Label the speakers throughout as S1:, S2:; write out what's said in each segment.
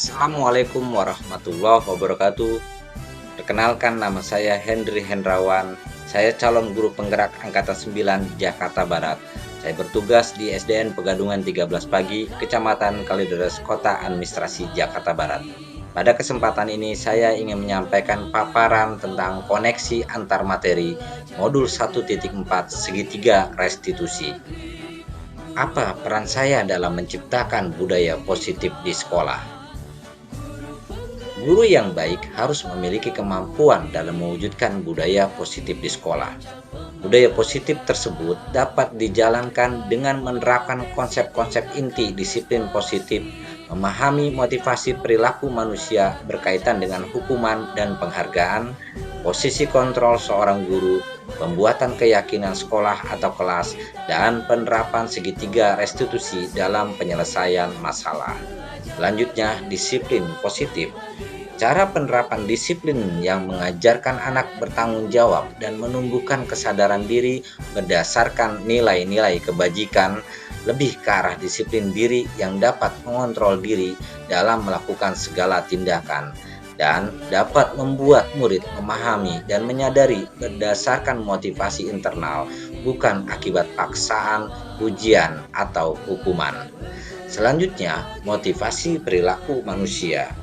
S1: Assalamualaikum warahmatullahi wabarakatuh. Perkenalkan, nama saya Henry Hendrawan. Saya calon guru penggerak Angkatan 9 Jakarta Barat. Saya bertugas di SDN Pegadungan 13 Pagi, Kecamatan Kalideres, Kota Administrasi Jakarta Barat. Pada kesempatan ini saya ingin menyampaikan paparan tentang koneksi antar materi modul 1.4 segitiga restitusi. Apa peran saya dalam menciptakan budaya positif di sekolah? Guru yang baik harus memiliki kemampuan dalam mewujudkan budaya positif di sekolah. Budaya positif tersebut dapat dijalankan dengan menerapkan konsep-konsep inti disiplin positif, memahami motivasi perilaku manusia berkaitan dengan hukuman dan penghargaan, posisi kontrol seorang guru, pembuatan keyakinan sekolah atau kelas, dan penerapan segitiga restitusi dalam penyelesaian masalah. Selanjutnya, disiplin positif. Cara penerapan disiplin yang mengajarkan anak bertanggung jawab dan menumbuhkan kesadaran diri berdasarkan nilai-nilai kebajikan lebih ke arah disiplin diri yang dapat mengontrol diri dalam melakukan segala tindakan dan dapat membuat murid memahami dan menyadari berdasarkan motivasi internal, bukan akibat paksaan, ujian, atau hukuman. Selanjutnya, motivasi perilaku manusia,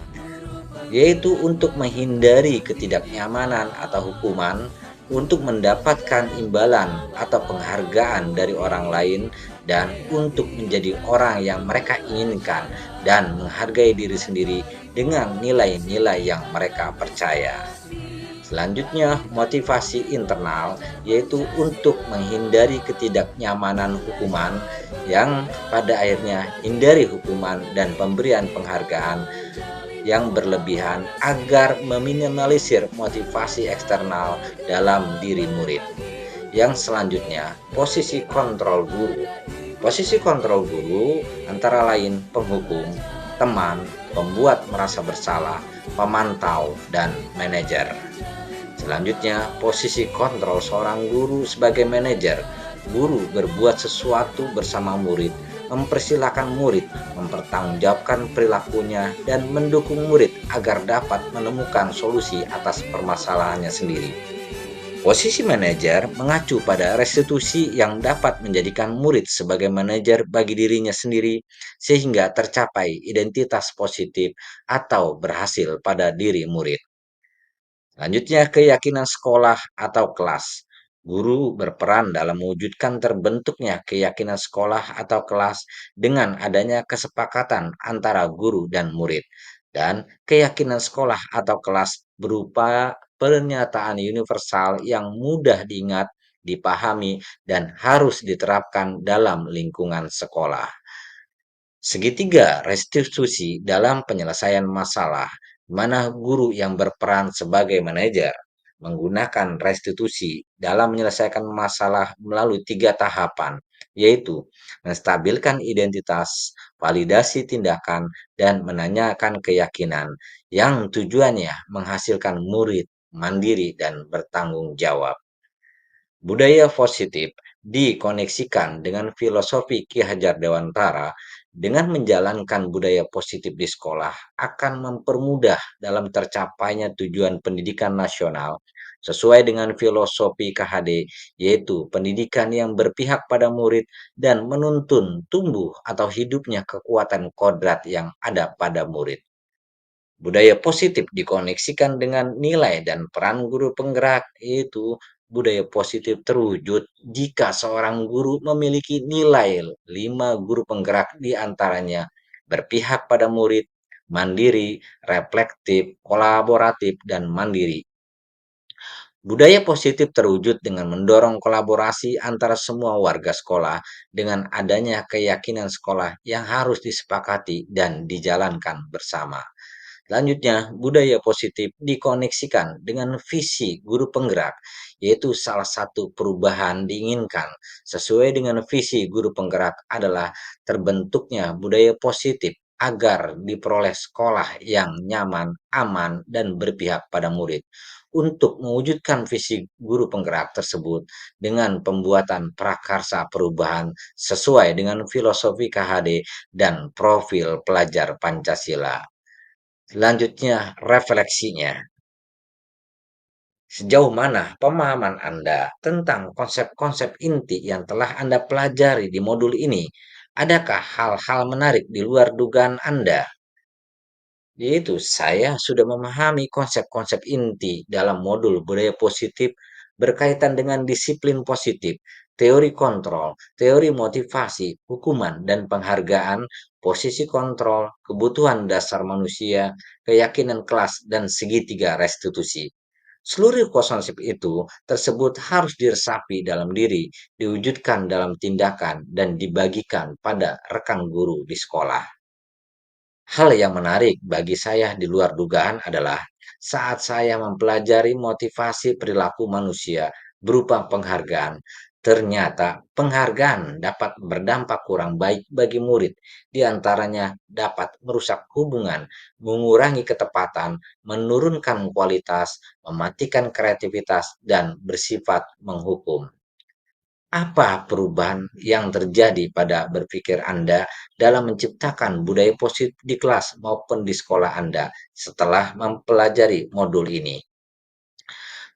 S1: yaitu untuk menghindari ketidaknyamanan atau hukuman, untuk mendapatkan imbalan atau penghargaan dari orang lain, dan untuk menjadi orang yang mereka inginkan dan menghargai diri sendiri dengan nilai-nilai yang mereka percaya. Selanjutnya, motivasi internal, yaitu untuk menghindari ketidaknyamanan hukuman, yang pada akhirnya hindari hukuman dan pemberian penghargaan yang berlebihan agar meminimalisir motivasi eksternal dalam diri murid. Yang selanjutnya, posisi kontrol guru. Posisi kontrol guru antara lain penghukum, teman, pembuat merasa bersalah, pemantau, dan manajer. Selanjutnya, posisi kontrol seorang guru sebagai manajer. Guru berbuat sesuatu bersama murid, mempersilahkan murid mempertanggungjawabkan perilakunya, dan mendukung murid agar dapat menemukan solusi atas permasalahannya sendiri. Posisi manajer mengacu pada restitusi yang dapat menjadikan murid sebagai manajer bagi dirinya sendiri sehingga tercapai identitas positif atau berhasil pada diri murid. Selanjutnya, keyakinan sekolah atau kelas. Guru berperan dalam mewujudkan terbentuknya keyakinan sekolah atau kelas dengan adanya kesepakatan antara guru dan murid. Dan keyakinan sekolah atau kelas berupa pernyataan universal yang mudah diingat, dipahami, dan harus diterapkan dalam lingkungan sekolah. Segitiga restitusi dalam penyelesaian masalah, di mana guru yang berperan sebagai manajer menggunakan restitusi dalam menyelesaikan masalah melalui 3 tahapan, yaitu menstabilkan identitas, validasi tindakan, dan menanyakan keyakinan, yang tujuannya menghasilkan murid mandiri dan bertanggung jawab. Budaya positif dikoneksikan dengan filosofi Ki Hajar Dewantara. Dengan menjalankan budaya positif di sekolah akan mempermudah dalam tercapainya tujuan pendidikan nasional sesuai dengan filosofi KHD, yaitu pendidikan yang berpihak pada murid dan menuntun tumbuh atau hidupnya kekuatan kodrat yang ada pada murid. Budaya positif dikoneksikan dengan nilai dan peran guru penggerak, yaitu budaya positif terwujud jika seorang guru memiliki nilai 5 guru penggerak, di antaranya berpihak pada murid, mandiri, reflektif, kolaboratif, dan mandiri. Budaya positif terwujud dengan mendorong kolaborasi antara semua warga sekolah dengan adanya keyakinan sekolah yang harus disepakati dan dijalankan bersama. Selanjutnya, budaya positif dikoneksikan dengan visi guru penggerak, yaitu salah satu perubahan diinginkan sesuai dengan visi guru penggerak adalah terbentuknya budaya positif agar diperoleh sekolah yang nyaman, aman, dan berpihak pada murid. Untuk mewujudkan visi guru penggerak tersebut dengan pembuatan prakarsa perubahan sesuai dengan filosofi KHD dan profil pelajar Pancasila. Selanjutnya, refleksinya. Sejauh mana pemahaman Anda tentang konsep-konsep inti yang telah Anda pelajari di modul ini? Adakah hal-hal menarik di luar dugaan Anda? Yaitu saya sudah memahami konsep-konsep inti dalam modul budaya positif berkaitan dengan disiplin positif, teori kontrol, teori motivasi, hukuman dan penghargaan, posisi kontrol, kebutuhan dasar manusia, keyakinan kelas, dan segitiga restitusi. Seluruh konsep itu tersebut harus diresapi dalam diri, diwujudkan dalam tindakan, dan dibagikan pada rekan guru di sekolah. Hal yang menarik bagi saya di luar dugaan adalah saat saya mempelajari motivasi perilaku manusia berupa penghargaan. Ternyata penghargaan dapat berdampak kurang baik bagi murid, di antaranya dapat merusak hubungan, mengurangi ketepatan, menurunkan kualitas, mematikan kreativitas, dan bersifat menghukum. Apa perubahan yang terjadi pada berpikir Anda dalam menciptakan budaya positif di kelas maupun di sekolah Anda setelah mempelajari modul ini?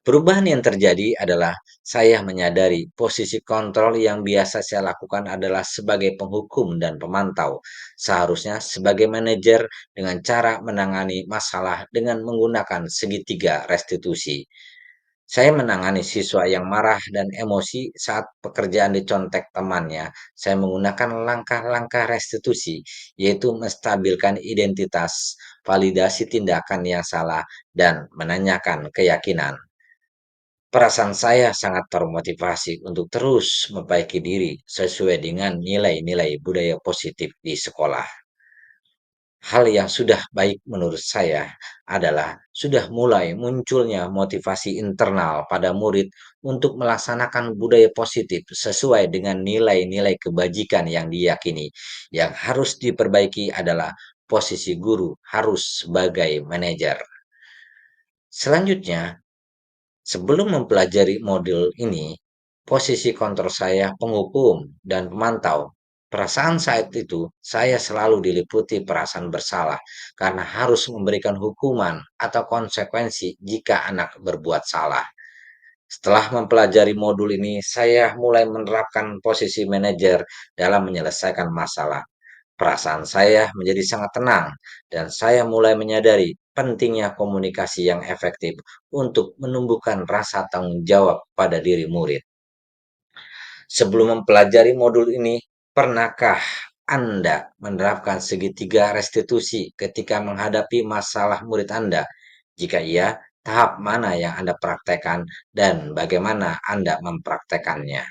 S1: Perubahan yang terjadi adalah saya menyadari posisi kontrol yang biasa saya lakukan adalah sebagai penghukum dan pemantau. Seharusnya sebagai manajer dengan cara menangani masalah dengan menggunakan segitiga restitusi. Saya menangani siswa yang marah dan emosi saat pekerjaan dicontek temannya. Saya menggunakan langkah-langkah restitusi, yaitu menstabilkan identitas, validasi tindakan yang salah, dan menanyakan keyakinan. Perasaan saya sangat termotivasi untuk terus memperbaiki diri sesuai dengan nilai-nilai budaya positif di sekolah. Hal yang sudah baik menurut saya adalah sudah mulai munculnya motivasi internal pada murid untuk melaksanakan budaya positif sesuai dengan nilai-nilai kebajikan yang diyakini. Yang harus diperbaiki adalah posisi guru harus sebagai manajer. Selanjutnya, sebelum mempelajari modul ini, posisi kontrol saya penghukum dan pemantau. Perasaan saat itu, saya selalu diliputi perasaan bersalah karena harus memberikan hukuman atau konsekuensi jika anak berbuat salah. Setelah mempelajari modul ini, saya mulai menerapkan posisi manajer dalam menyelesaikan masalah. Perasaan saya menjadi sangat tenang, dan saya mulai menyadari pentingnya komunikasi yang efektif untuk menumbuhkan rasa tanggung jawab pada diri murid. Sebelum mempelajari modul ini, pernahkah Anda menerapkan segitiga restitusi ketika menghadapi masalah murid Anda? Jika iya, tahap mana yang Anda praktekkan dan bagaimana Anda mempraktekannya?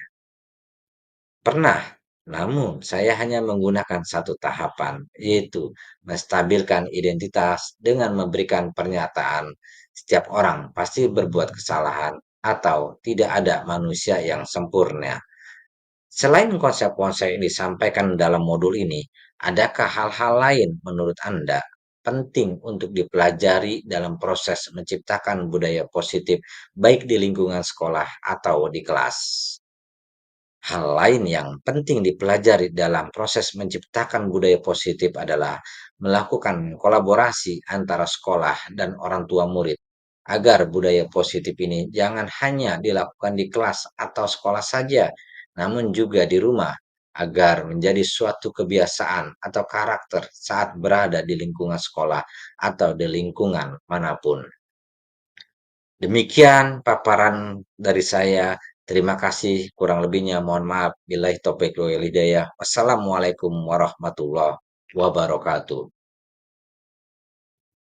S1: Pernah, namun saya hanya menggunakan satu tahapan, yaitu menstabilkan identitas dengan memberikan pernyataan setiap orang pasti berbuat kesalahan atau tidak ada manusia yang sempurna. Selain konsep-konsep yang disampaikan dalam modul ini, adakah hal-hal lain menurut Anda penting untuk dipelajari dalam proses menciptakan budaya positif baik di lingkungan sekolah atau di kelas? Hal lain yang penting dipelajari dalam proses menciptakan budaya positif adalah melakukan kolaborasi antara sekolah dan orang tua murid, agar budaya positif ini jangan hanya dilakukan di kelas atau sekolah saja, namun juga di rumah, agar menjadi suatu kebiasaan atau karakter saat berada di lingkungan sekolah atau di lingkungan manapun. Demikian paparan dari saya. Terima kasih. Kurang lebihnya mohon maaf. Billahi taufiq wal hidayah. Wassalamualaikum warahmatullahi wabarakatuh.